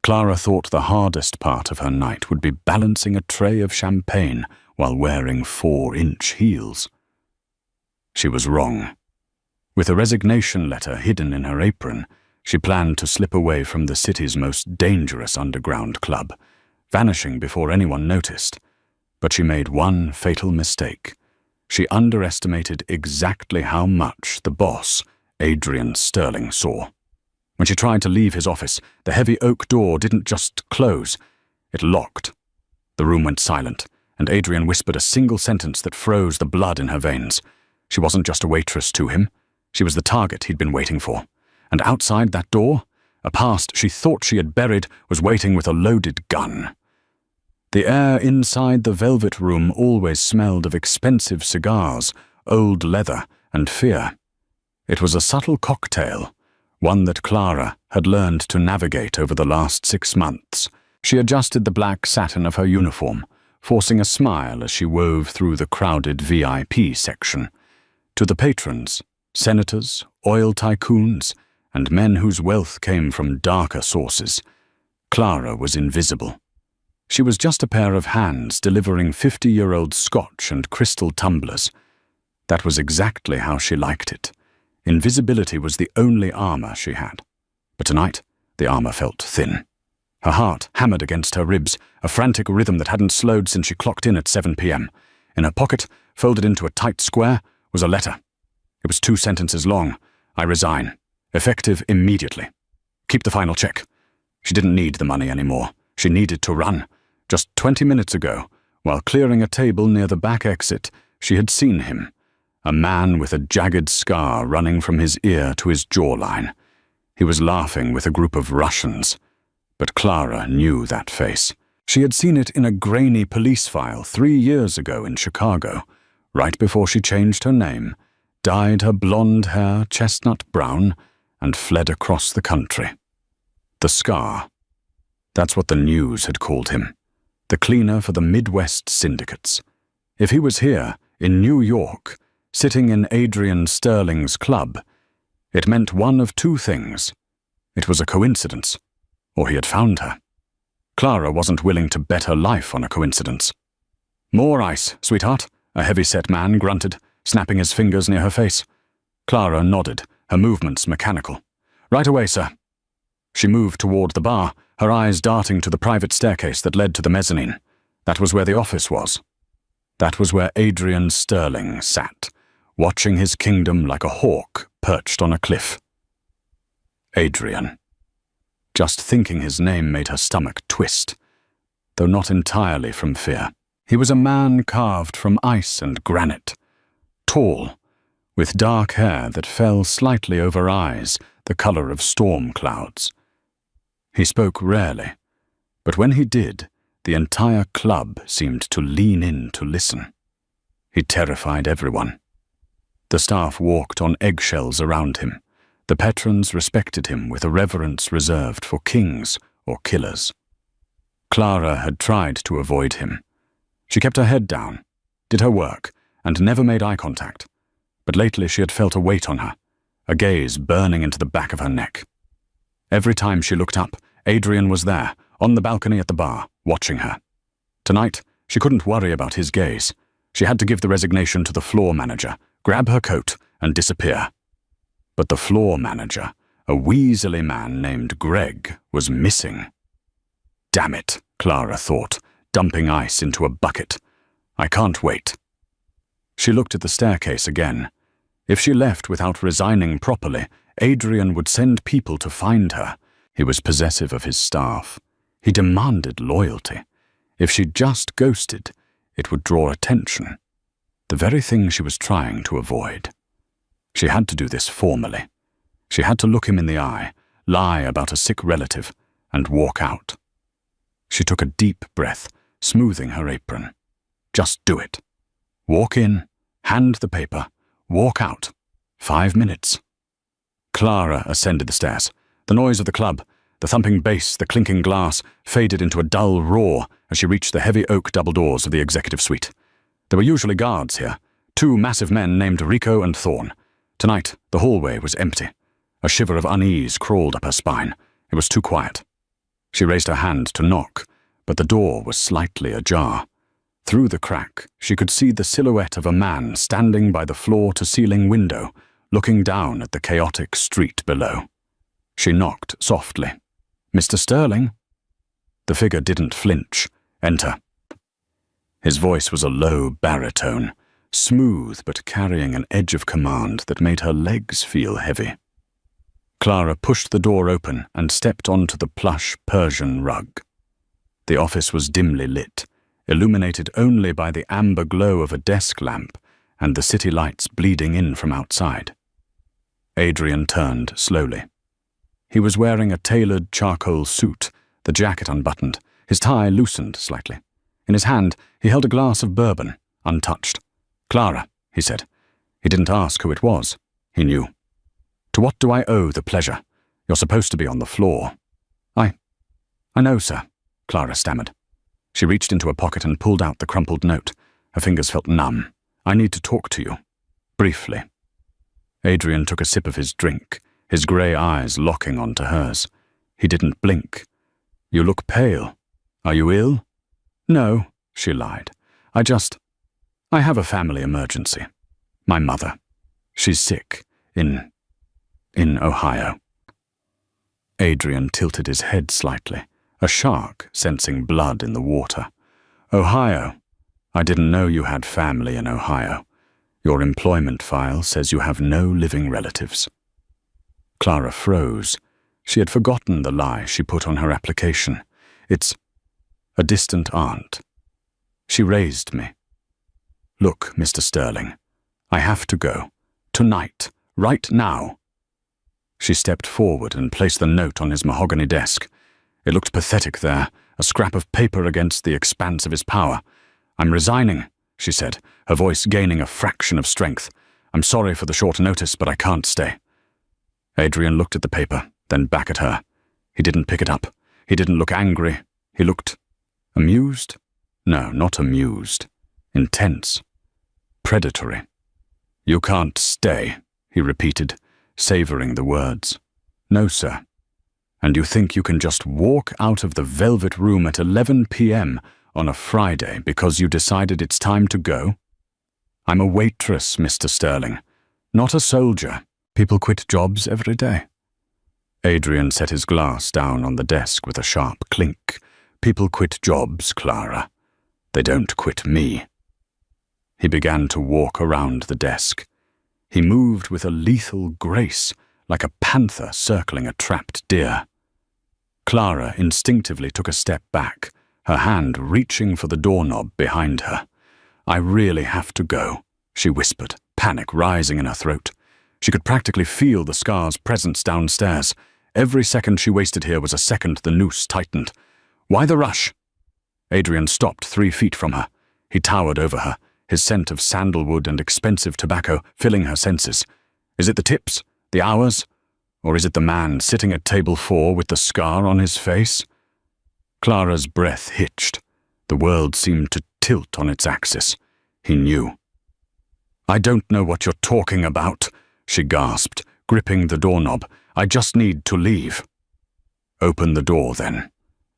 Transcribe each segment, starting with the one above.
Clara thought the hardest part of her night would be balancing a tray of champagne while wearing 4-inch heels. She was wrong. With a resignation letter hidden in her apron, she planned to slip away from the city's most dangerous underground club, vanishing before anyone noticed. But she made one fatal mistake. She underestimated exactly how much the boss, Adrian Sterling, saw. When she tried to leave his office, the heavy oak door didn't just close, it locked. The room went silent, and Adrian whispered a single sentence that froze the blood in her veins. She wasn't just a waitress to him. She was the target he'd been waiting for. And outside that door, a past she thought she had buried was waiting with a loaded gun. The air inside the velvet room always smelled of expensive cigars, old leather, and fear. It was a subtle cocktail, one that Clara had learned to navigate over the last 6 months. She adjusted the black satin of her uniform, forcing a smile as she wove through the crowded VIP section. To the patrons, senators, oil tycoons, and men whose wealth came from darker sources, Clara was invisible. She was just a pair of hands delivering 50-year-old scotch and crystal tumblers. That was exactly how she liked it. Invisibility was the only armor she had. But tonight, the armor felt thin. Her heart hammered against her ribs, a frantic rhythm that hadn't slowed since she clocked in at 7 p.m. In her pocket, folded into a tight square, was a letter. It was 2 sentences long. I resign. Effective immediately. Keep the final check. She didn't need the money anymore. She needed to run. Just 20 minutes ago, while clearing a table near the back exit, she had seen him. A man with a jagged scar running from his ear to his jawline. He was laughing with a group of Russians. But Clara knew that face. She had seen it in a grainy police file 3 years ago in Chicago, right before she changed her name, dyed her blonde hair chestnut brown, and fled across the country. The Scar. That's what the news had called him. The cleaner for the Midwest syndicates. If he was here, in New York, sitting in Adrian Sterling's club, it meant one of 2 things. It was a coincidence, or he had found her. Clara wasn't willing to bet her life on a coincidence. More ice, sweetheart, a heavy-set man grunted, snapping his fingers near her face. Clara nodded, her movements mechanical. Right away, sir. She moved toward the bar, her eyes darting to the private staircase that led to the mezzanine. That was where the office was. That was where Adrian Sterling sat, watching his kingdom like a hawk perched on a cliff. Adrian. Just thinking his name made her stomach twist, though not entirely from fear. He was a man carved from ice and granite, tall, with dark hair that fell slightly over eyes the color of storm clouds. He spoke rarely, but when he did, the entire club seemed to lean in to listen. He terrified everyone. The staff walked on eggshells around him. The patrons respected him with a reverence reserved for kings or killers. Clara had tried to avoid him. She kept her head down, did her work, and never made eye contact. But lately she had felt a weight on her, a gaze burning into the back of her neck. Every time she looked up, Adrian was there, on the balcony at the bar, watching her. Tonight, she couldn't worry about his gaze. She had to give the resignation to the floor manager, grab her coat, and disappear. But the floor manager, a weaselly man named Greg, was missing. Damn it, Clara thought, dumping ice into a bucket. I can't wait. She looked at the staircase again. If she left without resigning properly, Adrian would send people to find her. He was possessive of his staff. He demanded loyalty. If she just ghosted, it would draw attention. The very thing she was trying to avoid. She had to do this formally. She had to look him in the eye, lie about a sick relative, and walk out. She took a deep breath, smoothing her apron. Just do it. Walk in, hand the paper, walk out. 5 minutes. Clara ascended the stairs. The noise of the club, the thumping bass, the clinking glass, faded into a dull roar as she reached the heavy oak double doors of the executive suite. There were usually guards here, 2 massive men named Rico and Thorne. Tonight, the hallway was empty. A shiver of unease crawled up her spine. It was too quiet. She raised her hand to knock, but the door was slightly ajar. Through the crack, she could see the silhouette of a man standing by the floor-to-ceiling window, looking down at the chaotic street below. She knocked softly. "Mr. Sterling?" The figure didn't flinch. "Enter." His voice was a low baritone, smooth but carrying an edge of command that made her legs feel heavy. Clara pushed the door open and stepped onto the plush Persian rug. The office was dimly lit, illuminated only by the amber glow of a desk lamp and the city lights bleeding in from outside. Adrian turned slowly. He was wearing a tailored charcoal suit, the jacket unbuttoned, his tie loosened slightly. In his hand, he held a glass of bourbon, untouched. "Clara," he said. He didn't ask who it was. He knew. "To what do I owe the pleasure? You're supposed to be on the floor." I know, sir," Clara stammered. She reached into a pocket and pulled out the crumpled note. Her fingers felt numb. "I need to talk to you. Briefly." Adrian took a sip of his drink, his grey eyes locking onto hers. He didn't blink. "You look pale. Are you ill?" "No," she lied. I have a family emergency. My mother. She's sick. In Ohio." Adrian tilted his head slightly, a shark sensing blood in the water. "Ohio? I didn't know you had family in Ohio. Your employment file says you have no living relatives." Clara froze. She had forgotten the lie she put on her application. "It's a distant aunt. She raised me. Look, Mr. Sterling, I have to go. Tonight. Right now." She stepped forward and placed the note on his mahogany desk. It looked pathetic there, a scrap of paper against the expanse of his power. "I'm resigning," she said, her voice gaining a fraction of strength. "I'm sorry for the short notice, but I can't stay." Adrian looked at the paper, then back at her. He didn't pick it up. He didn't look angry. He looked amused? No, not amused. Intense. Predatory. "You can't stay," he repeated, savouring the words. "No, sir. And you think you can just walk out of the velvet room at 11 p.m. on a Friday because you decided it's time to go? I'm a waitress, Mr. Sterling, not a soldier. People quit jobs every day." Adrian set his glass down on the desk with a sharp clink. "People quit jobs, Clara. They don't quit me." He began to walk around the desk. He moved with a lethal grace, like a panther circling a trapped deer. Clara instinctively took a step back, her hand reaching for the doorknob behind her. "I really have to go," she whispered, panic rising in her throat. She could practically feel the scar's presence downstairs. Every second she wasted here was a second the noose tightened. "Why the rush?" Adrian stopped 3 feet from her. He towered over her, his scent of sandalwood and expensive tobacco filling her senses. Is it the tips? The hours? Or is it the man sitting at table 4 with the scar on his face? Clara's breath hitched. The world seemed to tilt on its axis. He knew. "I don't know what you're talking about," she gasped, gripping the doorknob. "I just need to leave." "Open the door, then,"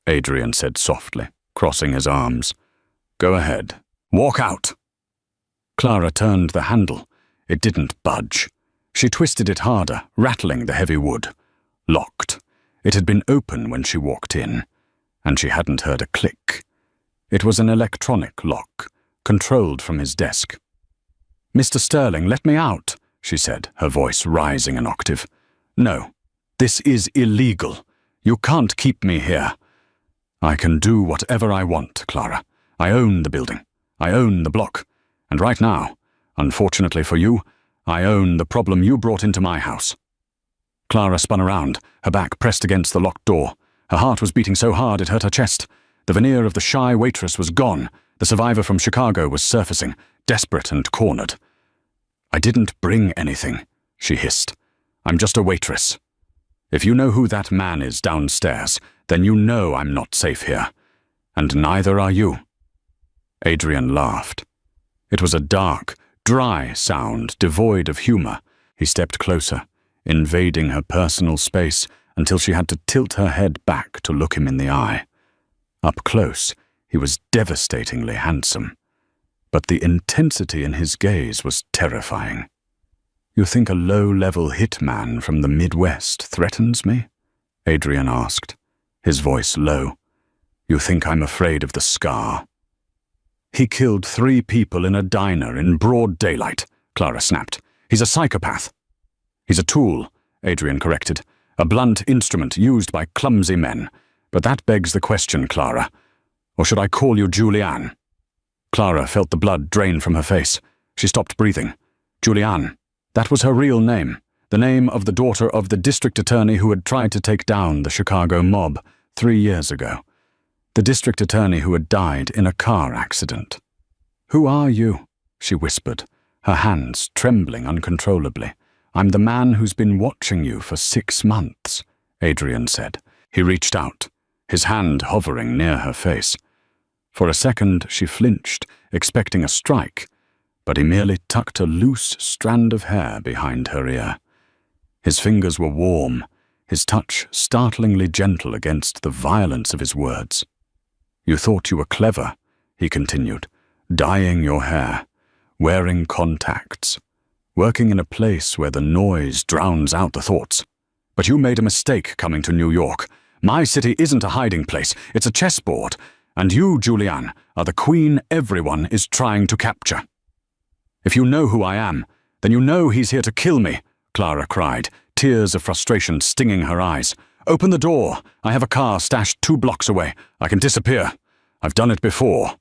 Adrian said softly, crossing his arms. "Go ahead. Walk out." Clara turned the handle. It didn't budge. She twisted it harder, rattling the heavy wood. Locked. It had been open when she walked in, and she hadn't heard a click. It was an electronic lock, controlled from his desk. "Mr. Sterling, let me out," she said, her voice rising an octave. "No, this is illegal. You can't keep me here." "I can do whatever I want, Clara. I own the building. I own the block. And right now, unfortunately for you, I own the problem you brought into my house." Clara spun around, her back pressed against the locked door. Her heart was beating so hard it hurt her chest. The veneer of the shy waitress was gone. The survivor from Chicago was surfacing, desperate and cornered. "I didn't bring anything," she hissed. "I'm just a waitress. If you know who that man is downstairs, then you know I'm not safe here. And neither are you." Adrian laughed. It was a dark, dry sound devoid of humor. He stepped closer, invading her personal space, until she had to tilt her head back to look him in the eye. Up close, he was devastatingly handsome, but the intensity in his gaze was terrifying. "You think a low-level hitman from the Midwest threatens me?" Adrian asked, his voice low. "You think I'm afraid of the scar?" "He killed 3 people in a diner in broad daylight," Clara snapped. "He's a psychopath." "He's a tool," Adrian corrected. "A blunt instrument used by clumsy men. But that begs the question, Clara. Or should I call you Julianne?" Clara felt the blood drain from her face. She stopped breathing. Julianne. That was her real name, the name of the daughter of the district attorney who had tried to take down the Chicago mob 3 years ago. The district attorney who had died in a car accident. "Who are you?" she whispered, her hands trembling uncontrollably. "I'm the man who's been watching you for 6 months," Adrian said. He reached out, his hand hovering near her face. For a second she flinched, expecting a strike, but he merely tucked a loose strand of hair behind her ear. His fingers were warm, his touch startlingly gentle against the violence of his words. "You thought you were clever," he continued, "dyeing your hair, wearing contacts, working in a place where the noise drowns out the thoughts. But you made a mistake coming to New York. My city isn't a hiding place, it's a chessboard, and you, Julianne, are the queen everyone is trying to capture." "If you know who I am, then you know he's here to kill me," Clara cried, tears of frustration stinging her eyes. "Open the door. I have a car stashed 2 blocks away. I can disappear. I've done it before."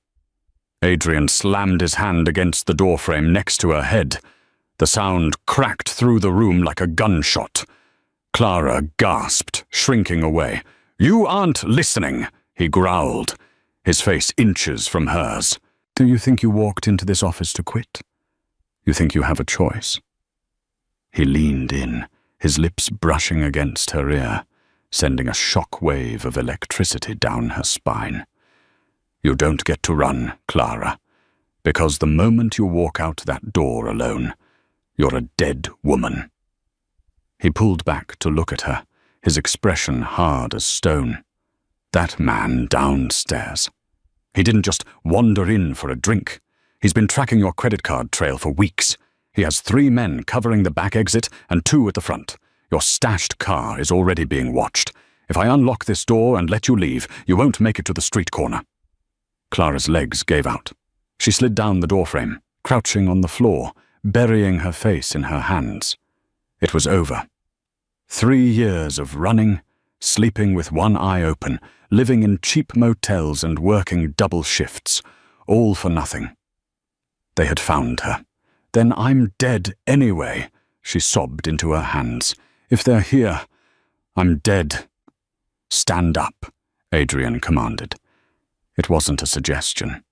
Adrian slammed his hand against the doorframe next to her head. The sound cracked through the room like a gunshot. Clara gasped, shrinking away. "You aren't listening," he growled, his face inches from hers. "Do you think you walked into this office to quit? You think you have a choice?" He leaned in, his lips brushing against her ear, sending a shock wave of electricity down her spine. "You don't get to run, Clara, because the moment you walk out that door alone, you're a dead woman." He pulled back to look at her, his expression hard as stone. "That man downstairs. He didn't just wander in for a drink. He's been tracking your credit card trail for weeks. He has 3 men covering the back exit and 2 at the front. Your stashed car is already being watched. If I unlock this door and let you leave, you won't make it to the street corner." Clara's legs gave out. She slid down the doorframe, crouching on the floor, burying her face in her hands. It was over. 3 years of running, sleeping with one eye open, living in cheap motels and working double shifts, all for nothing. They had found her. "Then I'm dead anyway," she sobbed into her hands. "If they're here, I'm dead." "Stand up," Adrian commanded. It wasn't a suggestion.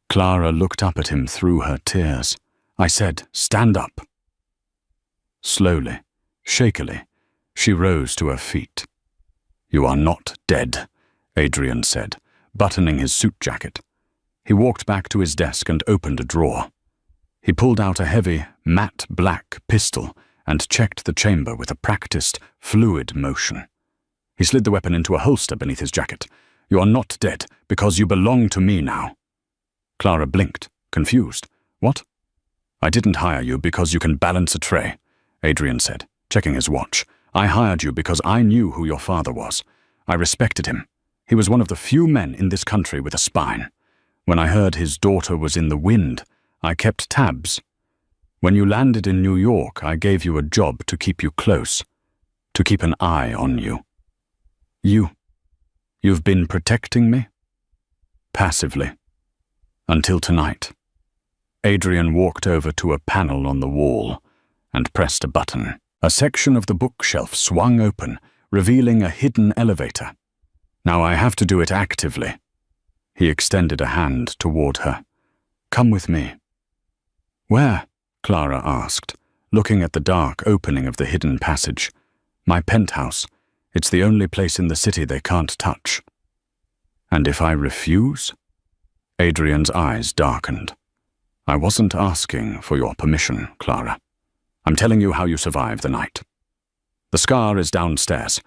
Clara looked up at him through her tears. "I said, stand up." Slowly, shakily, she rose to her feet. "You are not dead," Adrian said, buttoning his suit jacket. He walked back to his desk and opened a drawer. He pulled out a heavy, matte black pistol and checked the chamber with a practiced, fluid motion. He slid the weapon into a holster beneath his jacket. "You are not dead, because you belong to me now." Clara blinked, confused. "What?" "I didn't hire you because you can balance a tray," Adrian said, checking his watch. "I hired you because I knew who your father was. I respected him. He was one of the few men in this country with a spine. When I heard his daughter was in the wind, I kept tabs. When you landed in New York, I gave you a job to keep you close, to keep an eye on you. You've been protecting me?" "Passively. Until tonight." Adrian walked over to a panel on the wall and pressed a button. A section of the bookshelf swung open, revealing a hidden elevator. "Now I have to do it actively." He extended a hand toward her. "Come with me." "Where?" Clara asked, looking at the dark opening of the hidden passage. "My penthouse. It's the only place in the city they can't touch." "And if I refuse?" Adrian's eyes darkened. "I wasn't asking for your permission, Clara. I'm telling you how you survived the night. The scar is downstairs.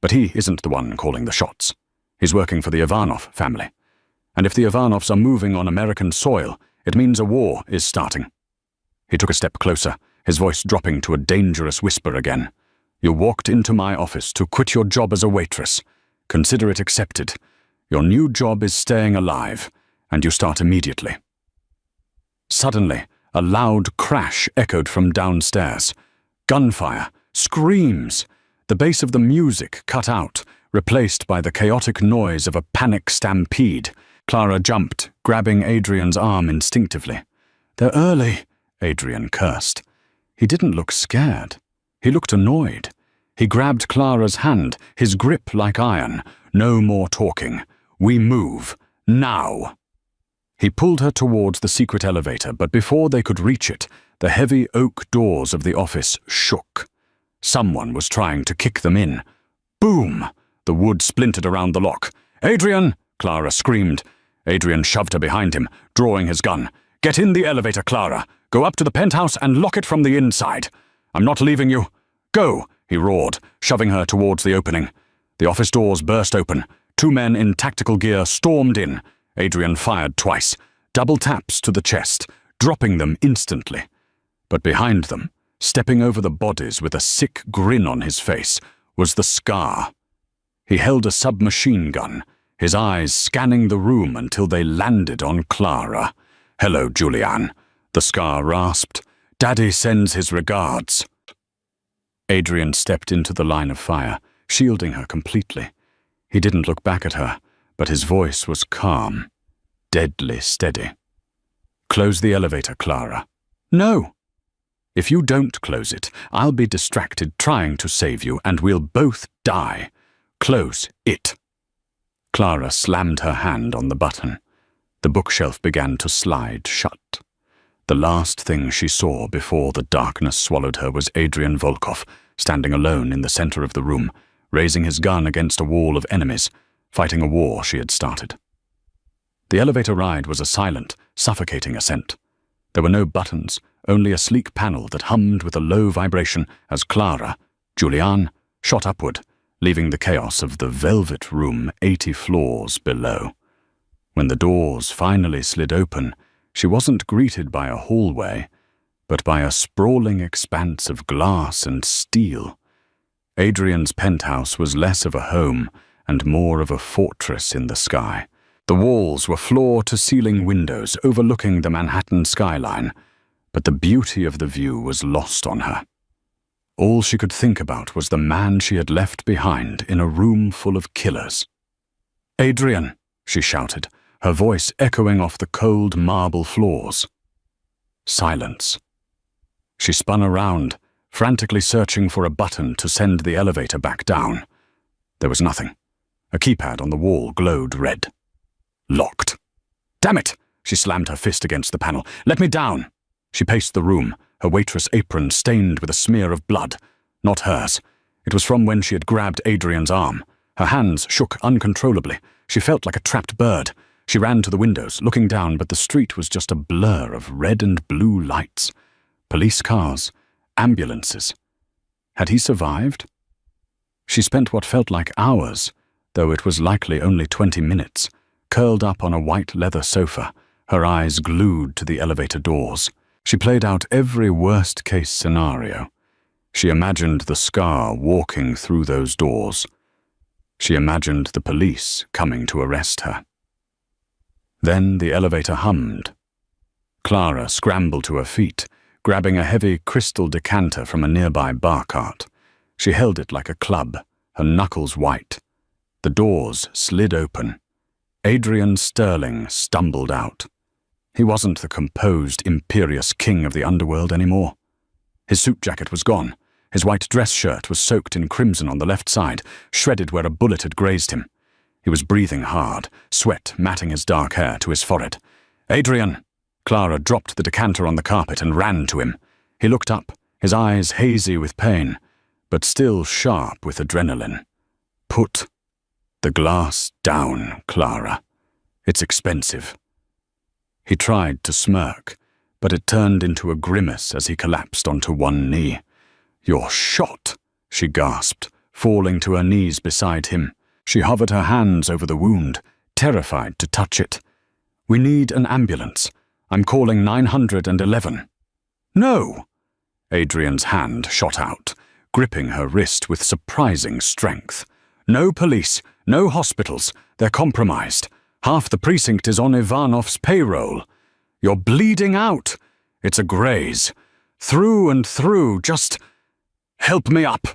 But he isn't the one calling the shots. He's working for the Ivanov family. And if the Ivanovs are moving on American soil, it means a war is starting. He took a step closer, his voice dropping to a dangerous whisper again. You walked into my office to quit your job as a waitress. Consider it accepted. Your new job is staying alive, and you start immediately. Suddenly, a loud crash echoed from downstairs. Gunfire, screams. The bass of the music cut out, replaced by the chaotic noise of a panic stampede. Clara jumped, grabbing Adrian's arm instinctively. They're early, Adrian cursed. He didn't look scared. He looked annoyed. He grabbed Clara's hand, his grip like iron. No more talking. We move. Now. He pulled her towards the secret elevator, but before they could reach it, the heavy oak doors of the office shook. Someone was trying to kick them in. Boom! The wood splintered around the lock. Adrian! Clara screamed. Adrian shoved her behind him, drawing his gun. Get in the elevator, Clara. Go up to the penthouse and lock it from the inside. I'm not leaving you. Go, he roared, shoving her towards the opening. The office doors burst open. 2 men in tactical gear stormed in. Adrian fired twice, double taps to the chest, dropping them instantly. But behind them, stepping over the bodies with a sick grin on his face, was the Scar. He held a submachine gun, his eyes scanning the room until they landed on Clara. Hello, Julianne, the Scar rasped. Daddy sends his regards. Adrian stepped into the line of fire, shielding her completely. He didn't look back at her, but his voice was calm, deadly steady. Close the elevator, Clara. No. If you don't close it, I'll be distracted trying to save you, and we'll both die. Close it. Clara slammed her hand on the button. The bookshelf began to slide shut. The last thing she saw before the darkness swallowed her was Adrian Volkov, standing alone in the center of the room, raising his gun against a wall of enemies, fighting a war she had started. The elevator ride was a silent, suffocating ascent. There were no buttons, only a sleek panel that hummed with a low vibration as Clara, Julianne, shot upward, leaving the chaos of the velvet room 80 floors below. When the doors finally slid open, she wasn't greeted by a hallway, but by a sprawling expanse of glass and steel. Adrian's penthouse was less of a home and more of a fortress in the sky. The walls were floor-to-ceiling windows overlooking the Manhattan skyline, but the beauty of the view was lost on her. All she could think about was the man she had left behind in a room full of killers. Adrian, she shouted, her voice echoing off the cold marble floors. Silence. She spun around, frantically searching for a button to send the elevator back down. There was nothing. A keypad on the wall glowed red. Locked. Damn it! She slammed her fist against the panel. Let me down! She paced the room, her waitress apron stained with a smear of blood. Not hers. It was from when she had grabbed Adrian's arm. Her hands shook uncontrollably. She felt like a trapped bird. She ran to the windows, looking down, but the street was just a blur of red and blue lights. Police cars. Ambulances. Had he survived? She spent what felt like hours, though it was likely only 20 minutes, curled up on a white leather sofa, her eyes glued to the elevator doors. She played out every worst-case scenario. She imagined the Scar walking through those doors. She imagined the police coming to arrest her. Then the elevator hummed. Clara scrambled to her feet, grabbing a heavy crystal decanter from a nearby bar cart. She held it like a club, her knuckles white. The doors slid open. Adrian Sterling stumbled out. He wasn't the composed, imperious king of the underworld anymore. His suit jacket was gone. His white dress shirt was soaked in crimson on the left side, shredded where a bullet had grazed him. He was breathing hard, sweat matting his dark hair to his forehead. Adrian! Clara dropped the decanter on the carpet and ran to him. He looked up, his eyes hazy with pain, but still sharp with adrenaline. Put the glass down, Clara. It's expensive. He tried to smirk, but it turned into a grimace as he collapsed onto one knee. You're shot, she gasped, falling to her knees beside him. She hovered her hands over the wound, terrified to touch it. "We need an ambulance. I'm calling 911. "No!" Adrian's hand shot out, gripping her wrist with surprising strength. "No police, no hospitals. They're compromised. Half the precinct is on Ivanov's payroll. You're bleeding out. It's a graze. Through and through, just help me up."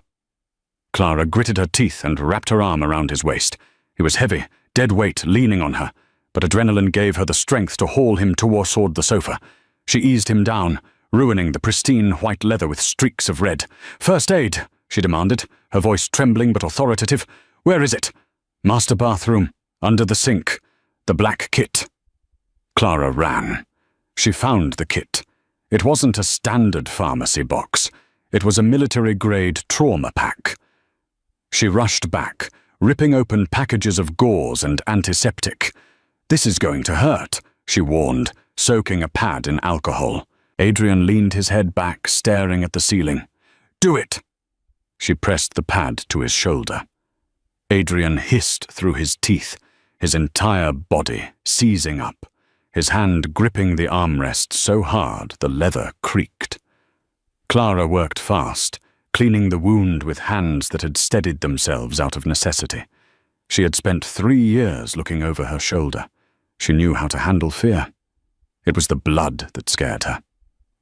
Clara gritted her teeth and wrapped her arm around his waist. He was heavy, dead weight leaning on her, but adrenaline gave her the strength to haul him toward the sofa. She eased him down, ruining the pristine white leather with streaks of red. "First aid," she demanded, her voice trembling but authoritative. "Where is it?" "Master bathroom, under the sink. The black kit." Clara ran. She found the kit. It wasn't a standard pharmacy box. It was a military-grade trauma pack. She rushed back, ripping open packages of gauze and antiseptic. "This is going to hurt," she warned, soaking a pad in alcohol. Adrian leaned his head back, staring at the ceiling. "Do it!" She pressed the pad to his shoulder. Adrian hissed through his teeth, his entire body seizing up, his hand gripping the armrest so hard the leather creaked. Clara worked fast, cleaning the wound with hands that had steadied themselves out of necessity. She had spent 3 years looking over her shoulder. She knew how to handle fear. It was the blood that scared her.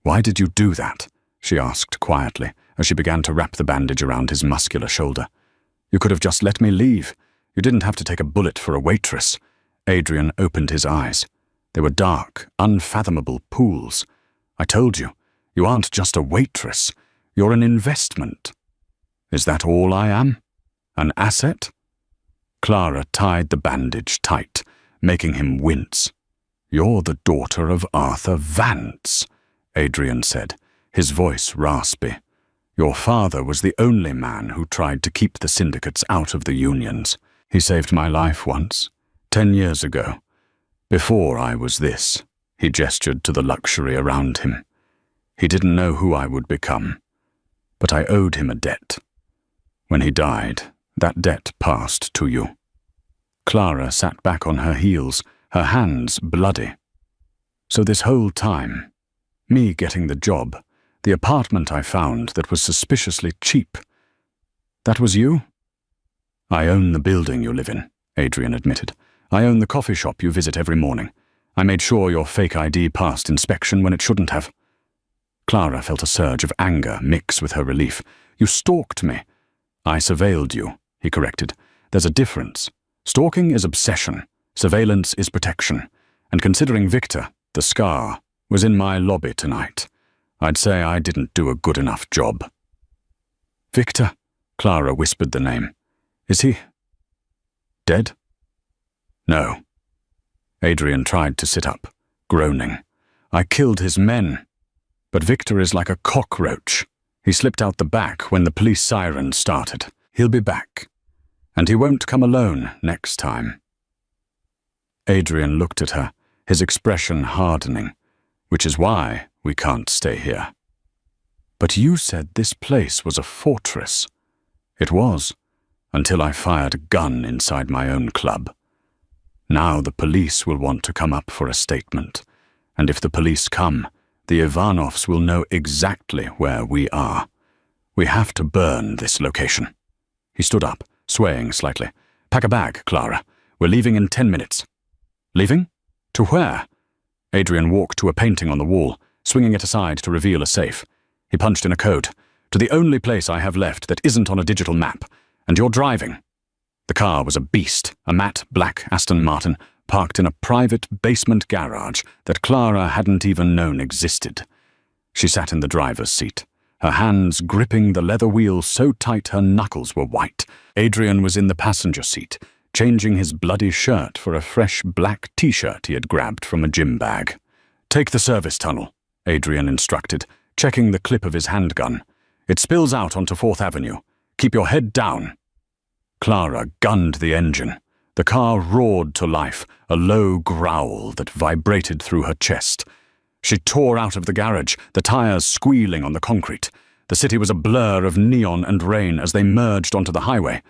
"Why did you do that?" she asked quietly, as she began to wrap the bandage around his muscular shoulder. "You could have just let me leave. You didn't have to take a bullet for a waitress." Adrian opened his eyes. They were dark, unfathomable pools. "I told you, you aren't just a waitress. You're an investment." "Is that all I am? An asset?" Clara tied the bandage tight, making him wince. "You're the daughter of Arthur Vance," Adrian said, his voice raspy. "Your father was the only man who tried to keep the syndicates out of the unions. He saved my life once, 10 years ago. Before I was this," he gestured to the luxury around him. "He didn't know who I would become, but I owed him a debt. When he died, that debt passed to you." Clara sat back on her heels, her hands bloody. "So this whole time, me getting the job, the apartment I found that was suspiciously cheap, that was you?" "I own the building you live in," Adrian admitted. "I own the coffee shop you visit every morning. I made sure your fake ID passed inspection when it shouldn't have." Clara felt a surge of anger mix with her relief. "You stalked me." "I surveilled you," he corrected. "There's a difference. Stalking is obsession. Surveillance is protection. And considering Victor, the scar, was in my lobby tonight, I'd say I didn't do a good enough job." "Victor?" Clara whispered the name. "Is he dead?" "No." Adrian tried to sit up, groaning. "I killed his men. But Victor is like a cockroach. He slipped out the back when the police sirens started. He'll be back. And he won't come alone next time." Adrian looked at her, his expression hardening. "Which is why we can't stay here." "But you said this place was a fortress." "It was, until I fired a gun inside my own club. Now the police will want to come up for a statement, and if the police come, the Ivanovs will know exactly where we are. We have to burn this location." He stood up, swaying slightly. "Pack a bag, Clara. We're leaving in 10 minutes." "Leaving? To where?" Adrian walked to a painting on the wall, swinging it aside to reveal a safe. He punched in a code. "To the only place I have left that isn't on a digital map. And you're driving." The car was a beast, a matte black Aston Martin, parked in a private basement garage that Clara hadn't even known existed. She sat in the driver's seat, her hands gripping the leather wheel so tight her knuckles were white. Adrian was in the passenger seat, changing his bloody shirt for a fresh black t-shirt he had grabbed from a gym bag. "Take the service tunnel," Adrian instructed, checking the clip of his handgun. "It spills out onto 4th Avenue. Keep your head down." Clara gunned the engine. The car roared to life, a low growl that vibrated through her chest. She tore out of the garage, the tires squealing on the concrete. The city was a blur of neon and rain as they merged onto the highway.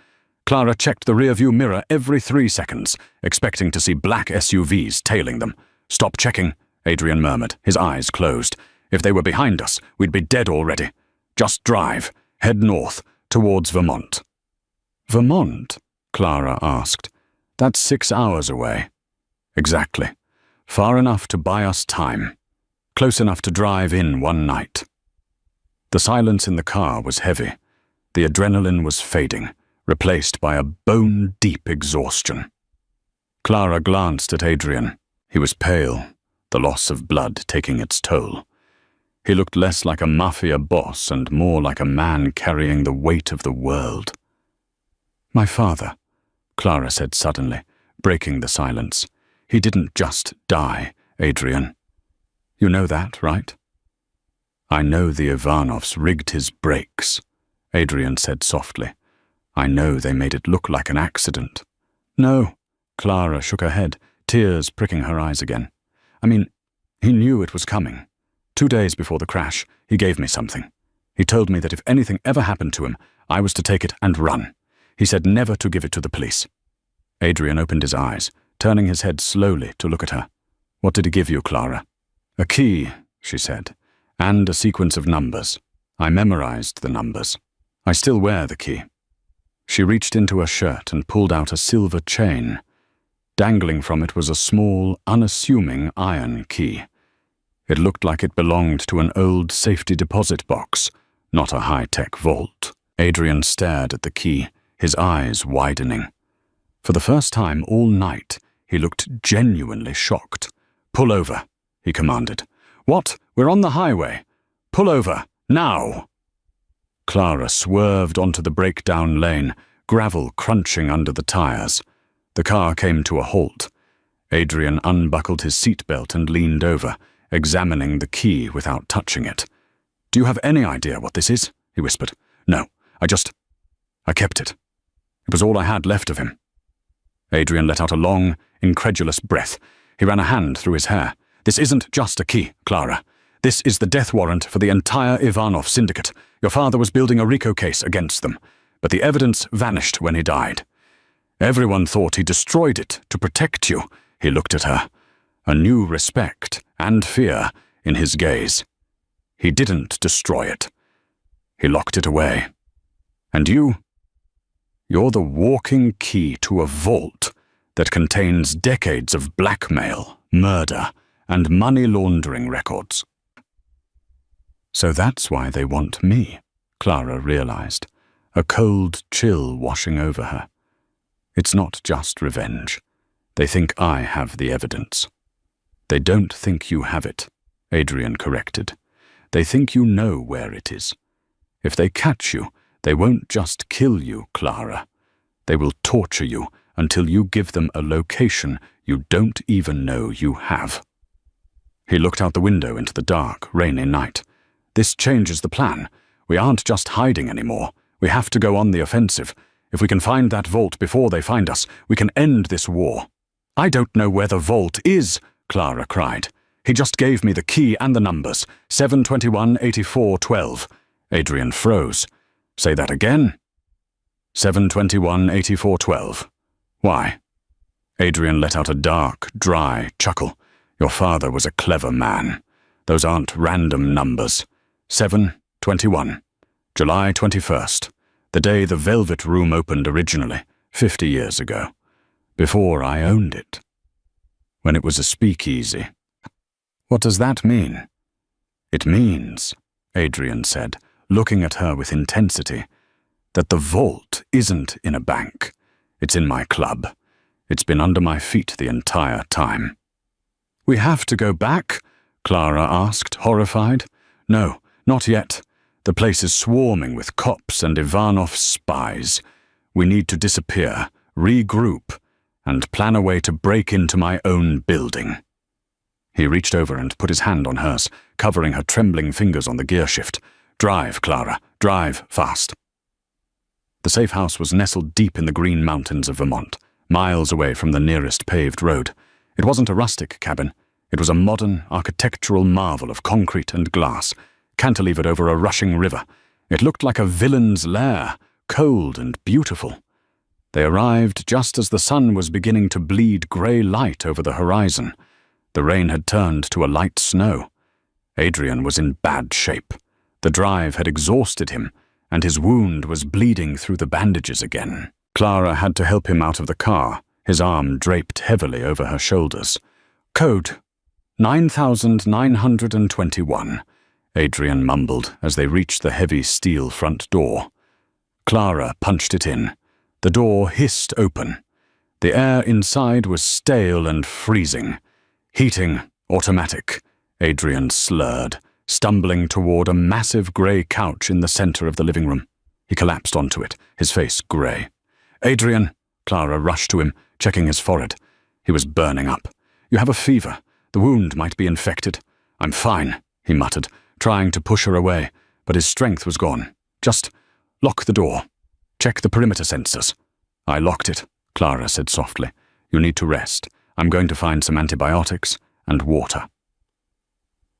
Clara checked the rearview mirror every 3 seconds, expecting to see black SUVs tailing them. "Stop checking," Adrian murmured, his eyes closed. "If they were behind us, we'd be dead already. Just drive. Head north, towards Vermont." "Vermont?" Clara asked. "That's 6 hours away." "Exactly. Far enough to buy us time. Close enough to drive in one night." The silence in the car was heavy. The adrenaline was fading, replaced by a bone-deep exhaustion. Clara glanced at Adrian. He was pale, the loss of blood taking its toll. He looked less like a Mafia boss and more like a man carrying the weight of the world. "My father," Clara said suddenly, breaking the silence. "He didn't just die, Adrian. You know that, right?" "I know the Ivanovs rigged his brakes," Adrian said softly. "I know they made it look like an accident." "No," Clara shook her head, tears pricking her eyes again. "I mean, he knew it was coming. 2 days before the crash, he gave me something. He told me that if anything ever happened to him, I was to take it and run. He said never to give it to the police." Adrian opened his eyes, turning his head slowly to look at her. "What did he give you, Clara?" "A key," she said, "and a sequence of numbers. I memorized the numbers. I still wear the key." She reached into her shirt and pulled out a silver chain. Dangling from it was a small, unassuming iron key. It looked like it belonged to an old safety deposit box, not a high-tech vault. Adrian stared at the key, his eyes widening. For the first time all night, he looked genuinely shocked. "Pull over," he commanded. "What? We're on the highway. Pull over, now!" Clara swerved onto the breakdown lane, gravel crunching under the tires. The car came to a halt. Adrian unbuckled his seatbelt and leaned over, examining the key without touching it. "Do you have any idea what this is?" he whispered. "No, I kept it. It was all I had left of him." Adrian let out a long, incredulous breath. He ran a hand through his hair. "This isn't just a key, Clara. This is the death warrant for the entire Ivanov syndicate. Your father was building a RICO case against them, but the evidence vanished when he died. Everyone thought he destroyed it to protect you." He looked at her, a new respect and fear in his gaze. "He didn't destroy it. He locked it away. And you're the walking key to a vault that contains decades of blackmail, murder, and money laundering records." "So that's why they want me," Clara realized, a cold chill washing over her. "It's not just revenge. They think I have the evidence." "They don't think you have it," Adrian corrected. "They think you know where it is. If they catch you, they won't just kill you, Clara. They will torture you until you give them a location you don't even know you have." He looked out the window into the dark, rainy night. "This changes the plan. We aren't just hiding anymore. We have to go on the offensive. If we can find that vault before they find us, we can end this war." "I don't know where the vault is," Clara cried. "He just gave me the key and the numbers. 721-84-12. Adrian froze. "Say that again." 721-84-12. "Why?" Adrian let out a dark, dry chuckle. "Your father was a clever man. Those aren't random numbers. 7/21. July 21st. The day the Velvet Room opened originally, 50 years ago. Before I owned it. When it was a speakeasy." "What does that mean?" "It means," Adrian said, looking at her with intensity, "that the vault isn't in a bank. It's in my club. It's been under my feet the entire time." "We have to go back?" Clara asked, horrified. "No, not yet. The place is swarming with cops and Ivanov spies. We need to disappear, regroup, and plan a way to break into my own building." He reached over and put his hand on hers, covering her trembling fingers on the gear shift. "Drive, Clara. Drive fast." The safe house was nestled deep in the green mountains of Vermont, miles away from the nearest paved road. It wasn't a rustic cabin. It was a modern, architectural marvel of concrete and glass, cantilevered over a rushing river, It looked like a villain's lair, cold and beautiful. They arrived just as the sun was beginning to bleed grey light over the horizon. The rain had turned to a light snow. Adrian was in bad shape. The drive had exhausted him, and his wound was bleeding through the bandages again. Clara had to help him out of the car, his arm draped heavily over her shoulders. "Code 9921, Adrian mumbled as they reached the heavy steel front door. Clara punched it in. The door hissed open. The air inside was stale and freezing. "Heating, automatic," Adrian slurred, stumbling toward a massive grey couch in the center of the living room. He collapsed onto it, his face grey. "Adrian," Clara rushed to him, checking his forehead. He was burning up. "You have a fever. The wound might be infected." "I'm fine," he muttered, trying to push her away, but his strength was gone. "Just lock the door. Check the perimeter sensors." "I locked it," Clara said softly. "You need to rest. I'm going to find some antibiotics and water."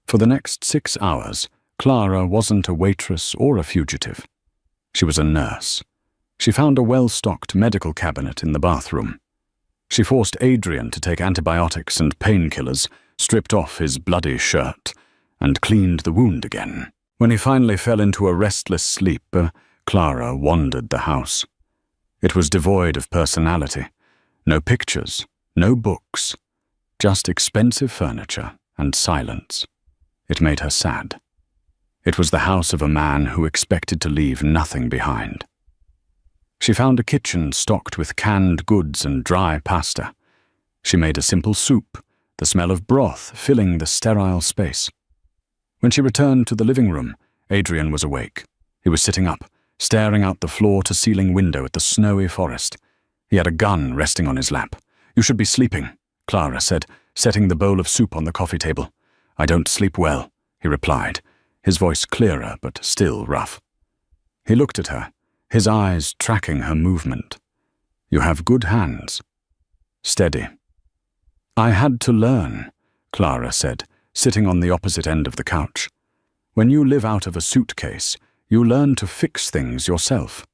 For the next 6 hours, Clara wasn't a waitress or a fugitive. She was a nurse. She found a well-stocked medical cabinet in the bathroom. She forced Adrian to take antibiotics and painkillers, stripped off his bloody shirt, and cleaned the wound again. When he finally fell into a restless sleep, Clara wandered the house. It was devoid of personality. No pictures, no books, just expensive furniture and silence. It made her sad. It was the house of a man who expected to leave nothing behind. She found a kitchen stocked with canned goods and dry pasta. She made a simple soup, the smell of broth filling the sterile space. When she returned to the living room, Adrian was awake. He was sitting up, staring out the floor-to-ceiling window at the snowy forest. He had a gun resting on his lap. "You should be sleeping," Clara said, setting the bowl of soup on the coffee table. "I don't sleep well," he replied, his voice clearer but still rough. He looked at her, his eyes tracking her movement. "You have good hands. Steady." "I had to learn," Clara said, sitting on the opposite end of the couch. "When you live out of a suitcase, you learn to fix things yourself."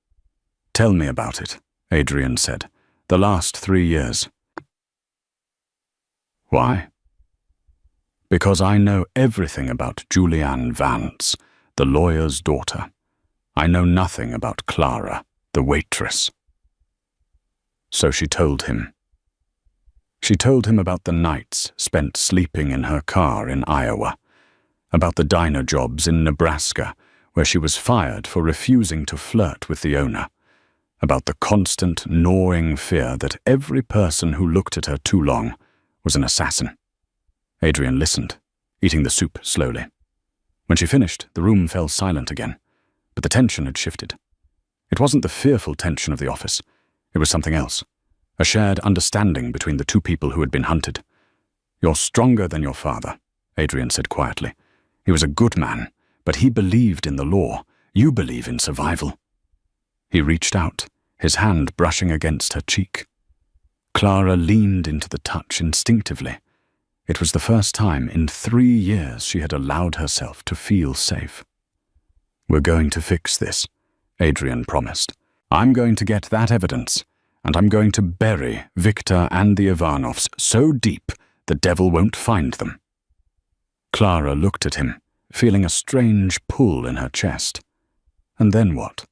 "Tell me about it," Adrian said. "The last 3 years." "Why?" "Because I know everything about Julianne Vance, the lawyer's daughter. I know nothing about Clara, the waitress." So she told him. She told him about the nights spent sleeping in her car in Iowa, about the diner jobs in Nebraska, where she was fired for refusing to flirt with the owner, about the constant gnawing fear that every person who looked at her too long was an assassin. Adrian listened, eating the soup slowly. When she finished, the room fell silent again, but the tension had shifted. It wasn't the fearful tension of the office. It was something else, a shared understanding between the two people who had been hunted. "You're stronger than your father," Adrian said quietly. "He was a good man, but he believed in the law. You believe in survival." He reached out, his hand brushing against her cheek. Clara leaned into the touch instinctively. It was the first time in 3 years she had allowed herself to feel safe. "We're going to fix this," Adrian promised. "I'm going to get that evidence, and I'm going to bury Victor and the Ivanovs so deep the devil won't find them." Clara looked at him, feeling a strange pull in her chest. "And then what?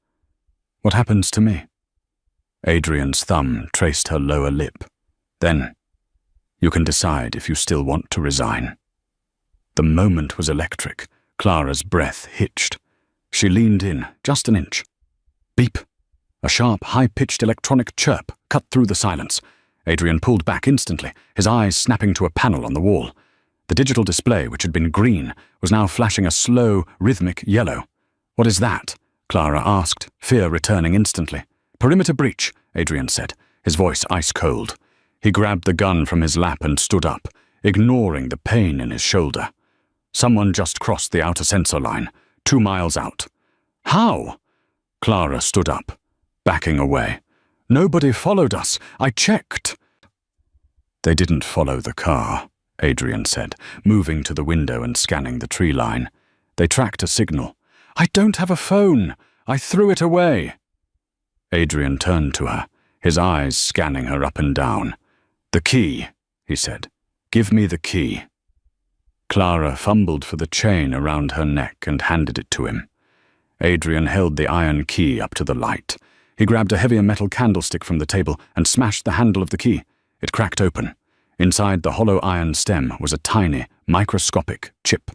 What happens to me?" Adrian's thumb traced her lower lip. "Then you can decide if you still want to resign." The moment was electric. Clara's breath hitched. She leaned in, just an inch. Beep! A sharp, high-pitched electronic chirp cut through the silence. Adrian pulled back instantly, his eyes snapping to a panel on the wall. The digital display, which had been green, was now flashing a slow, rhythmic yellow. "What is that?" Clara asked, fear returning instantly. "Perimeter breach," Adrian said, his voice ice-cold. He grabbed the gun from his lap and stood up, ignoring the pain in his shoulder. "Someone just crossed the outer sensor line, 2 miles out." "How?" Clara stood up, backing away. "Nobody followed us. I checked." "They didn't follow the car," Adrian said, moving to the window and scanning the tree line. "They tracked a signal. "I don't have a phone. I threw it away." Adrian turned to her, his eyes scanning her up and down. "The key," he said. "Give me the key." Clara fumbled for the chain around her neck and handed it to him. Adrian held the iron key up to the light. He grabbed a heavier metal candlestick from the table and smashed the handle of the key. It cracked open. Inside the hollow iron stem was a tiny, microscopic chip.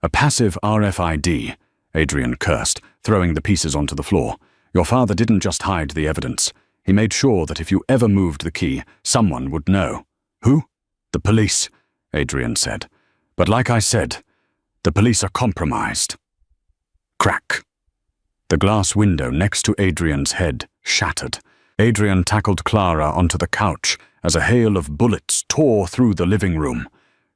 "A passive RFID," Adrian cursed, throwing the pieces onto the floor. "Your father didn't just hide the evidence. He made sure that if you ever moved the key, someone would know." "Who?" "The police," Adrian said. "But like I said, the police are compromised." Crack. The glass window next to Adrian's head shattered. Adrian tackled Clara onto the couch as a hail of bullets tore through the living room,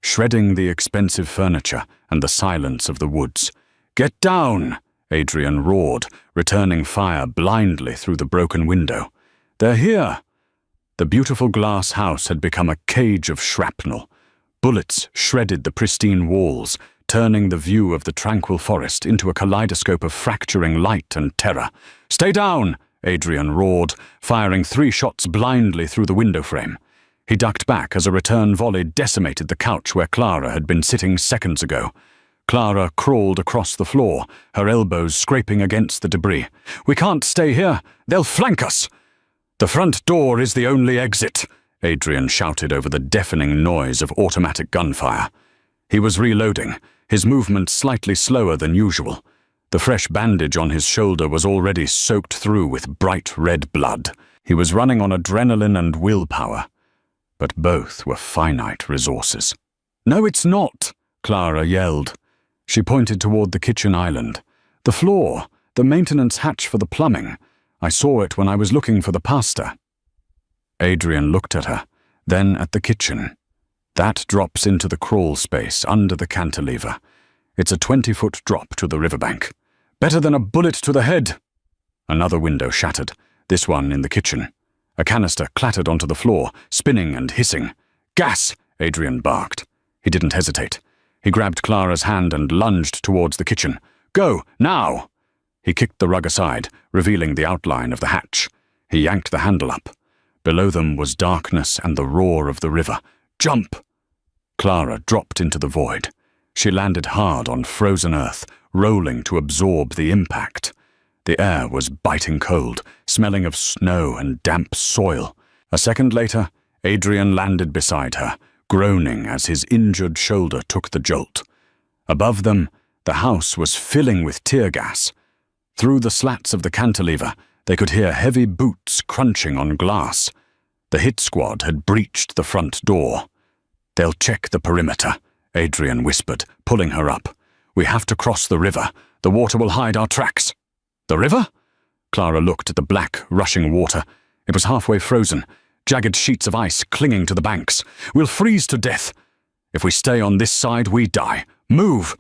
shredding the expensive furniture and the silence of the woods. "Get down!" Adrian roared, returning fire blindly through the broken window. "They're here!" The beautiful glass house had become a cage of shrapnel. Bullets shredded the pristine walls, turning the view of the tranquil forest into a kaleidoscope of fracturing light and terror. "Stay down!" Adrian roared, firing 3 shots blindly through the window frame. He ducked back as a return volley decimated the couch where Clara had been sitting seconds ago. Clara crawled across the floor, her elbows scraping against the debris. "We can't stay here. They'll flank us." "The front door is the only exit," Adrian shouted over the deafening noise of automatic gunfire. He was reloading, his movement slightly slower than usual. The fresh bandage on his shoulder was already soaked through with bright red blood. He was running on adrenaline and willpower, but both were finite resources. "No, it's not," Clara yelled. She pointed toward the kitchen island. "The floor, the maintenance hatch for the plumbing. I saw it when I was looking for the pasta." Adrian looked at her, then at the kitchen. "That drops into the crawl space under the cantilever. It's a 20-foot drop to the riverbank. Better than a bullet to the head." Another window shattered, this one in the kitchen. A canister clattered onto the floor, spinning and hissing. "Gas!" Adrian barked. He didn't hesitate. He grabbed Clara's hand and lunged towards the kitchen. "Go, now!" He kicked the rug aside, revealing the outline of the hatch. He yanked the handle up. Below them was darkness and the roar of the river. "Jump!" Clara dropped into the void. She landed hard on frozen earth, rolling to absorb the impact. The air was biting cold, smelling of snow and damp soil. A second later, Adrian landed beside her, groaning as his injured shoulder took the jolt. Above them, the house was filling with tear gas. Through the slats of the cantilever, they could hear heavy boots crunching on glass. The hit squad had breached the front door. "They'll check the perimeter," Adrian whispered, pulling her up. "We have to cross the river. The water will hide our tracks." "The river?" Clara looked at the black, rushing water. It was halfway frozen, jagged sheets of ice clinging to the banks. "We'll freeze to death. If we stay on this side, we die. Move!"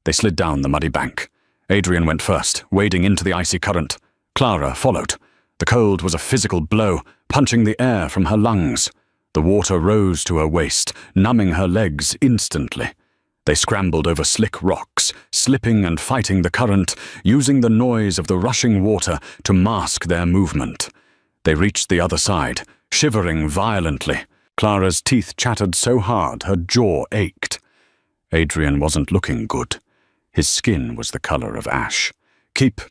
They slid down the muddy bank. Adrian went first, wading into the icy current. Clara followed. The cold was a physical blow, punching the air from her lungs. The water rose to her waist, numbing her legs instantly. They scrambled over slick rocks, slipping and fighting the current, using the noise of the rushing water to mask their movement. They reached the other side, shivering violently. Clara's teeth chattered so hard her jaw ached. Adrian wasn't looking good. His skin was the color of ash. "Keep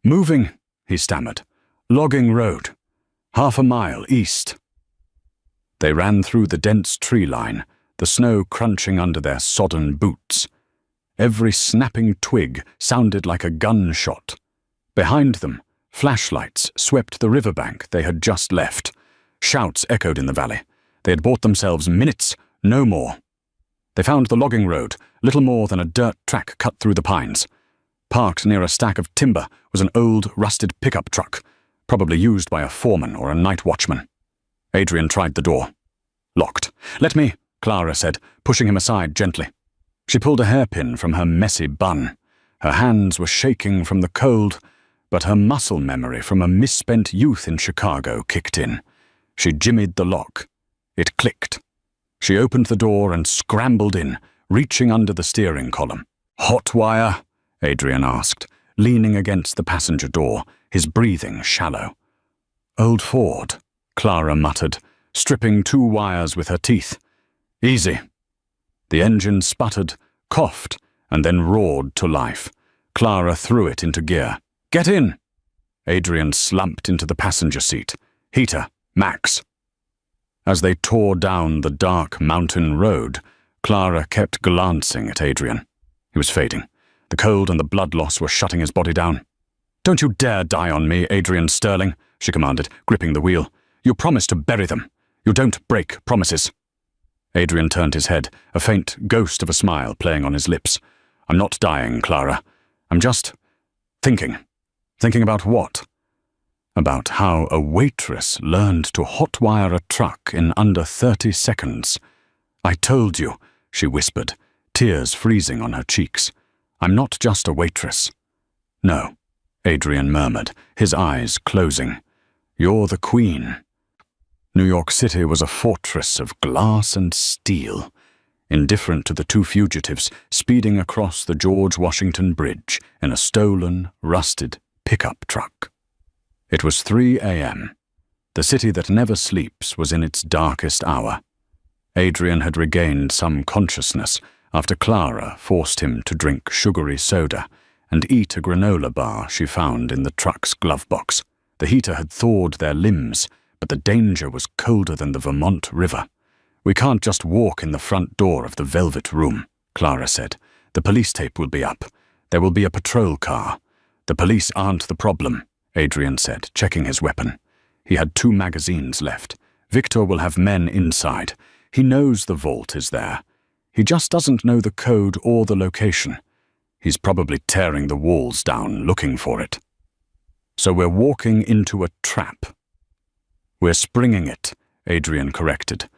moving," he stammered. "Logging road. 1/2 mile east." They ran through the dense tree line, the snow crunching under their sodden boots. Every snapping twig sounded like a gunshot. Behind them, flashlights swept the riverbank they had just left. Shouts echoed in the valley. They had bought themselves minutes, no more. They found the logging road, little more than a dirt track cut through the pines. Parked near a stack of timber was an old, rusted pickup truck, probably used by a foreman or a night watchman. Adrian tried the door. Locked. "Let me," Clara said, pushing him aside gently. She pulled a hairpin from her messy bun. Her hands were shaking from the cold, but her muscle memory from a misspent youth in Chicago kicked in. She jimmied the lock. It clicked. She opened the door and scrambled in, reaching under the steering column. "Hot wire," Adrian asked, leaning against the passenger door, his breathing shallow. Old Ford, Clara muttered, stripping 2 wires with her teeth. Easy. The engine sputtered, coughed, and then roared to life. Clara threw it into gear. Get in! Adrian slumped into the passenger seat. Heater, max. As they tore down the dark mountain road, Clara kept glancing at Adrian. He was fading. The cold and the blood loss were shutting his body down. Don't you dare die on me, Adrian Sterling, she commanded, gripping the wheel. You promised to bury them. You don't break promises. Adrian turned his head, a faint ghost of a smile playing on his lips. I'm not dying, Clara. I'm just thinking. Thinking about what? About how a waitress learned to hotwire a truck in under 30 seconds. I told you, she whispered, tears freezing on her cheeks. I'm not just a waitress. No, Adrian murmured, his eyes closing. You're the queen. New York City was a fortress of glass and steel, indifferent to the 2 fugitives speeding across the George Washington Bridge in a stolen, rusted pickup truck. It was 3 a.m. The city that never sleeps was in its darkest hour. Adrian had regained some consciousness after Clara forced him to drink sugary soda and eat a granola bar she found in the truck's glove box. The heater had thawed their limbs, but the danger was colder than the Vermont River. We can't just walk in the front door of the Velvet Room, Clara said. The police tape will be up. There will be a patrol car. The police aren't the problem, Adrian said, checking his weapon. He had 2 magazines left. Victor will have men inside. He knows the vault is there. He just doesn't know the code or the location. He's probably tearing the walls down looking for it. So we're walking into a trap. We're springing it, Adrian corrected.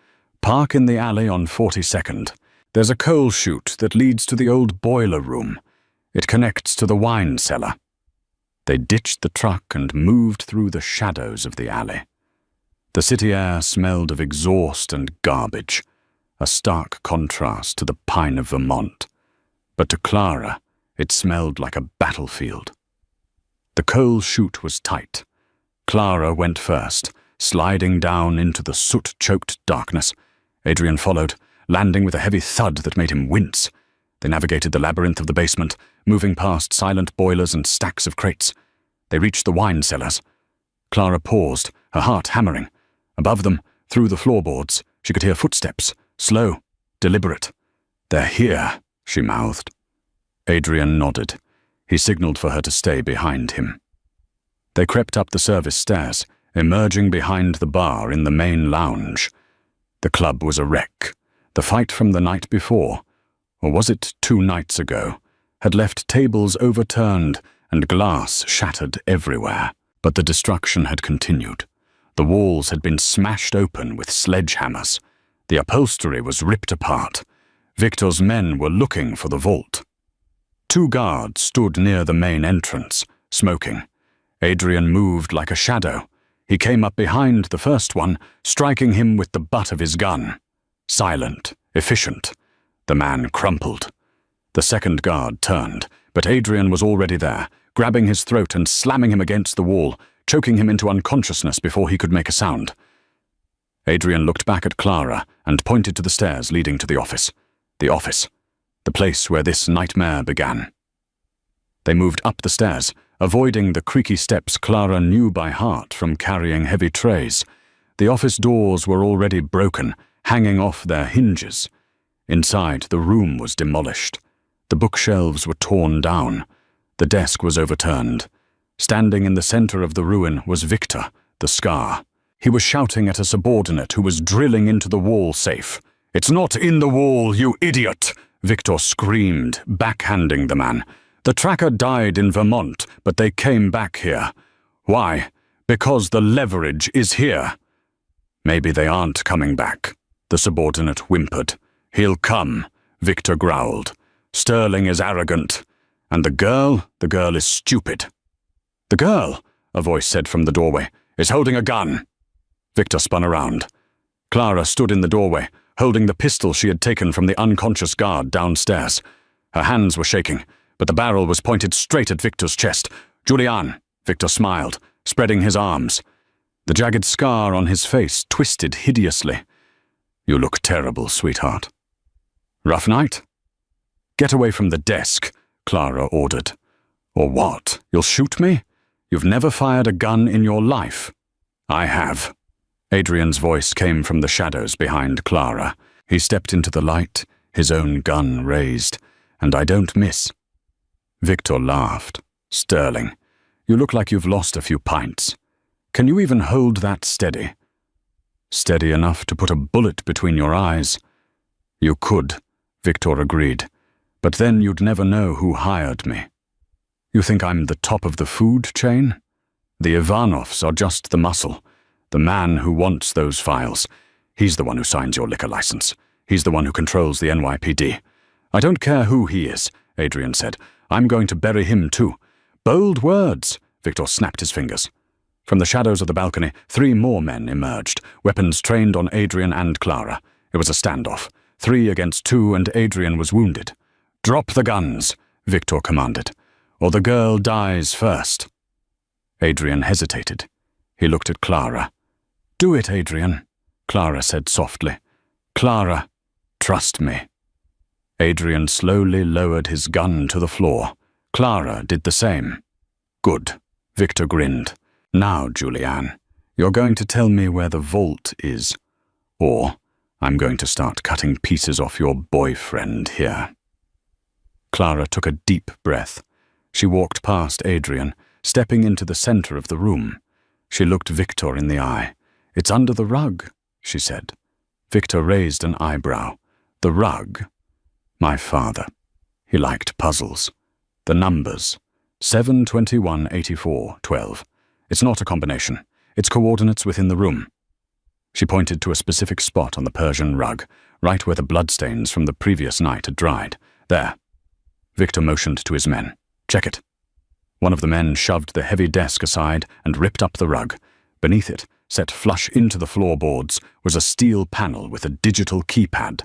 Park in the alley on 42nd. There's a coal chute that leads to the old boiler room. It connects to the wine cellar. They ditched the truck and moved through the shadows of the alley. The city air smelled of exhaust and garbage, a stark contrast to the pine of Vermont. But to Clara, it smelled like a battlefield. The coal chute was tight. Clara went first, sliding down into the soot-choked darkness. Adrian followed, landing with a heavy thud that made him wince. They navigated the labyrinth of the basement, moving past silent boilers and stacks of crates. They reached the wine cellars. Clara paused, her heart hammering. Above them, through the floorboards, she could hear footsteps, slow, deliberate. They're here, she mouthed. Adrian nodded. He signaled for her to stay behind him. They crept up the service stairs, emerging behind the bar in the main lounge. The club was a wreck. The fight from the night before, or was it 2 nights ago, had left tables overturned and glass shattered everywhere. But the destruction had continued. The walls had been smashed open with sledgehammers. The upholstery was ripped apart. Victor's men were looking for the vault. 2 guards stood near the main entrance, smoking. Adrian moved like a shadow. He came up behind the first one, striking him with the butt of his gun. Silent, efficient. The man crumpled. The second guard turned, but Adrian was already there, grabbing his throat and slamming him against the wall, choking him into unconsciousness before he could make a sound. Adrian looked back at Clara and pointed to the stairs leading to the office. The office. The place where this nightmare began. They moved up the stairs, avoiding the creaky steps Clara knew by heart from carrying heavy trays. The office doors were already broken, hanging off their hinges. Inside, the room was demolished. The bookshelves were torn down. The desk was overturned. Standing in the center of the ruin was Victor, the scar. He was shouting at a subordinate who was drilling into the wall safe. "It's not in the wall, you idiot!" Victor screamed, backhanding the man. "The tracker died in Vermont, but they came back here. Why? Because the leverage is here." "Maybe they aren't coming back," the subordinate whimpered. "He'll come," Victor growled. "Sterling is arrogant. And the girl is stupid." "The girl," a voice said from the doorway, "is holding a gun." Victor spun around. Clara stood in the doorway, holding the pistol she had taken from the unconscious guard downstairs. Her hands were shaking, but the barrel was pointed straight at Victor's chest. "Julian," Victor smiled, spreading his arms. The jagged scar on his face twisted hideously. "You look terrible, sweetheart." "Rough night?" "Get away from the desk," Clara ordered. "Or what? You'll shoot me? You've never fired a gun in your life." "I have." Adrian's voice came from the shadows behind Clara. He stepped into the light, his own gun raised. "And I don't miss." Victor laughed. "Sterling, you look like you've lost a few pints. Can you even hold that steady?" "Steady enough to put a bullet between your eyes." "You could," Victor agreed. "But then you'd never know who hired me. You think I'm the top of the food chain? The Ivanovs are just the muscle. The man who wants those files. He's the one who signs your liquor license. He's the one who controls the NYPD. I don't care who he is," Adrian said. "I'm going to bury him too." "Bold words," Victor snapped his fingers. From the shadows of the balcony, 3 more men emerged, weapons trained on Adrian and Clara. It was a standoff, 3 against 2, and Adrian was wounded. "Drop the guns," Victor commanded, "or the girl dies first." Adrian hesitated. He looked at Clara. "Do it, Adrian," Clara said softly. "Clara, trust me." Adrian slowly lowered his gun to the floor. Clara did the same. "Good," Victor grinned. "Now, Julianne, you're going to tell me where the vault is, or I'm going to start cutting pieces off your boyfriend here." Clara took a deep breath. She walked past Adrian, stepping into the center of the room. She looked Victor in the eye. "It's under the rug," she said. Victor raised an eyebrow. "The rug?" "My father. He liked puzzles. The numbers. 7, 21, 84, 12. It's not a combination. It's coordinates within the room." She pointed to a specific spot on the Persian rug, right where the bloodstains from the previous night had dried. "There." Victor motioned to his men. "Check it." One of the men shoved the heavy desk aside and ripped up the rug. Beneath it, set flush into the floorboards, was a steel panel with a digital keypad.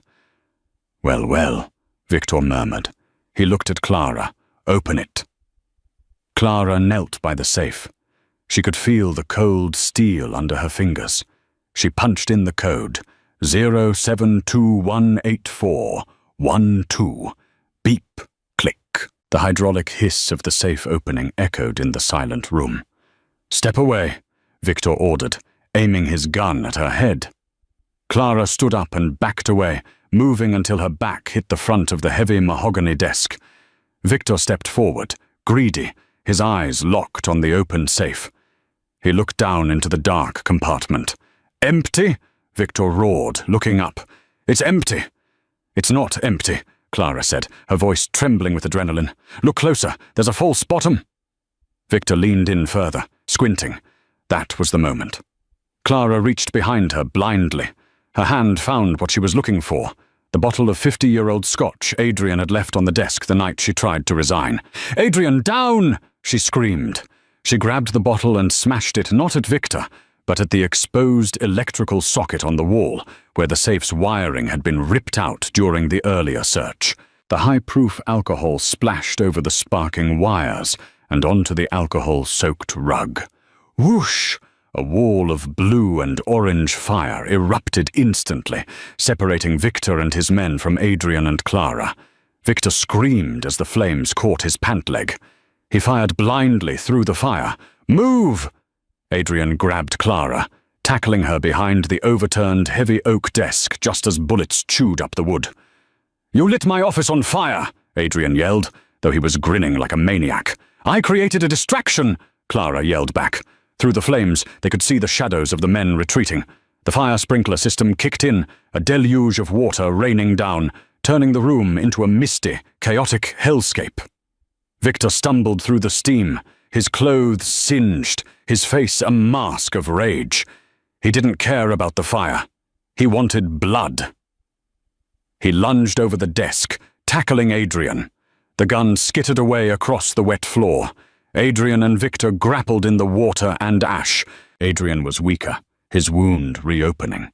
"Well, well," Victor murmured. He looked at Clara. "Open it." Clara knelt by the safe. She could feel the cold steel under her fingers. She punched in the code. 07218412. Beep, click. The hydraulic hiss of the safe opening echoed in the silent room. "Step away," Victor ordered, aiming his gun at her head. Clara stood up and backed away, moving until her back hit the front of the heavy mahogany desk. Victor stepped forward, greedy, his eyes locked on the open safe. He looked down into the dark compartment. "Empty?" Victor roared, looking up. "It's empty." "It's not empty," Clara said, her voice trembling with adrenaline. "Look closer. There's a false bottom." Victor leaned in further, squinting. That was the moment. Clara reached behind her blindly. Her hand found what she was looking for, the bottle of 50-year-old scotch Adrian had left on the desk the night she tried to resign. "Adrian, down!" she screamed. She grabbed the bottle and smashed it not at Victor, but at the exposed electrical socket on the wall, where the safe's wiring had been ripped out during the earlier search. The high-proof alcohol splashed over the sparking wires and onto the alcohol-soaked rug. Whoosh! A wall of blue and orange fire erupted instantly, separating Victor and his men from Adrian and Clara. Victor screamed as the flames caught his pant leg. He fired blindly through the fire. "Move!" Adrian grabbed Clara, tackling her behind the overturned heavy oak desk just as bullets chewed up the wood. "You lit my office on fire!" Adrian yelled, though he was grinning like a maniac. "I created a distraction!" Clara yelled back. Through the flames, they could see the shadows of the men retreating. The fire sprinkler system kicked in, a deluge of water raining down, turning the room into a misty, chaotic hellscape. Victor stumbled through the steam, his clothes singed, his face a mask of rage. He didn't care about the fire. He wanted blood. He lunged over the desk, tackling Adrian. The gun skittered away across the wet floor. Adrian and Victor grappled in the water and ash. Adrian was weaker, his wound reopening.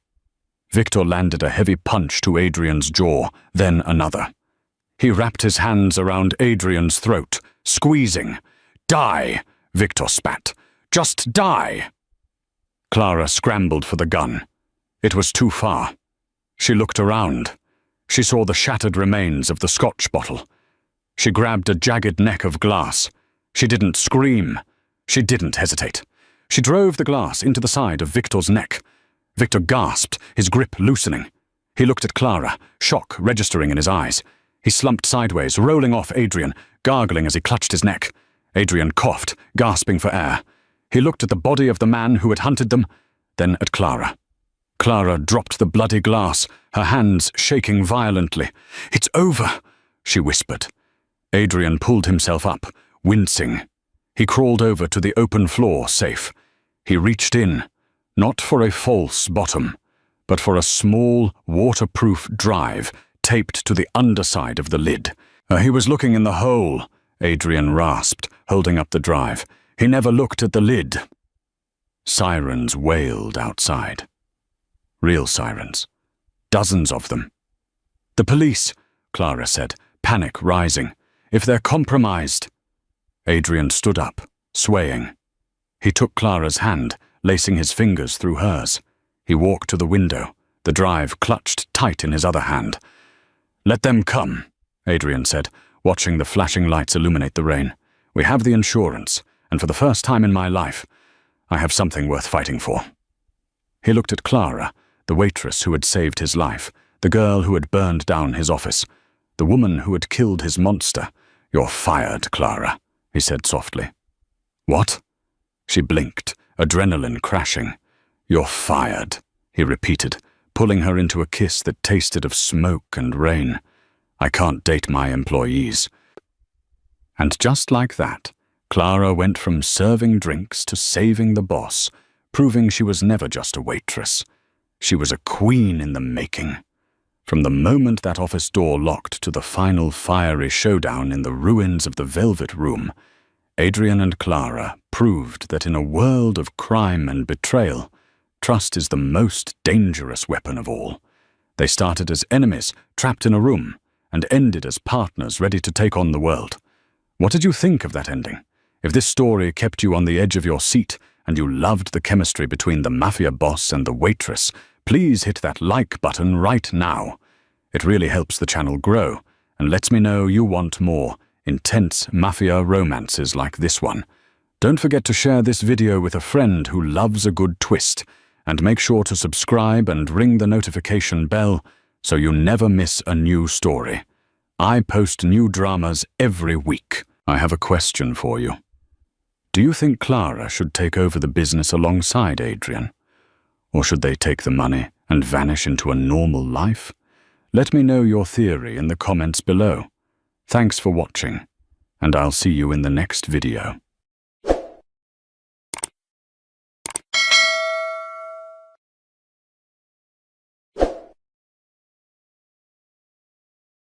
Victor landed a heavy punch to Adrian's jaw, then another. He wrapped his hands around Adrian's throat, squeezing. "Die!" Victor spat. "Just die!" Clara scrambled for the gun. It was too far. She looked around. She saw the shattered remains of the Scotch bottle. She grabbed a jagged neck of glass. She didn't scream. She didn't hesitate. She drove the glass into the side of Victor's neck. Victor gasped, his grip loosening. He looked at Clara, shock registering in his eyes. He slumped sideways, rolling off Adrian, gargling as he clutched his neck. Adrian coughed, gasping for air. He looked at the body of the man who had hunted them, then at Clara. Clara dropped the bloody glass, her hands shaking violently. "It's over," she whispered. Adrian pulled himself up, wincing. He crawled over to the open floor safe. He reached in, not for a false bottom, but for a small, waterproof drive taped to the underside of the lid. He was looking in the hole, Adrian rasped, holding up the drive. He never looked at the lid. Sirens wailed outside. Real sirens. Dozens of them. "The police," Clara said, panic rising. "If they're compromised." Adrian stood up, swaying. He took Clara's hand, lacing his fingers through hers. He walked to the window, the drive clutched tight in his other hand. "Let them come," Adrian said, watching the flashing lights illuminate the rain. "We have the insurance, and for the first time in my life, I have something worth fighting for." He looked at Clara, the waitress who had saved his life, the girl who had burned down his office, the woman who had killed his monster. "You're fired, Clara," he said softly. "What?" She blinked, adrenaline crashing. "You're fired," he repeated, pulling her into a kiss that tasted of smoke and rain. "I can't date my employees." And just like that, Clara went from serving drinks to saving the boss, proving she was never just a waitress. She was a queen in the making. From the moment that office door locked to the final fiery showdown in the ruins of the Velvet Room, Adrian and Clara proved that in a world of crime and betrayal, trust is the most dangerous weapon of all. They started as enemies, trapped in a room, and ended as partners ready to take on the world. What did you think of that ending? If this story kept you on the edge of your seat and you loved the chemistry between the Mafia boss and the waitress, please hit that like button right now. It really helps the channel grow and lets me know you want more intense Mafia romances like this one. Don't forget to share this video with a friend who loves a good twist, and make sure to subscribe and ring the notification bell so you never miss a new story. I post new dramas every week. I have a question for you. Do you think Clara should take over the business alongside Adrian? Or should they take the money and vanish into a normal life? Let me know your theory in the comments below. Thanks for watching, and I'll see you in the next video.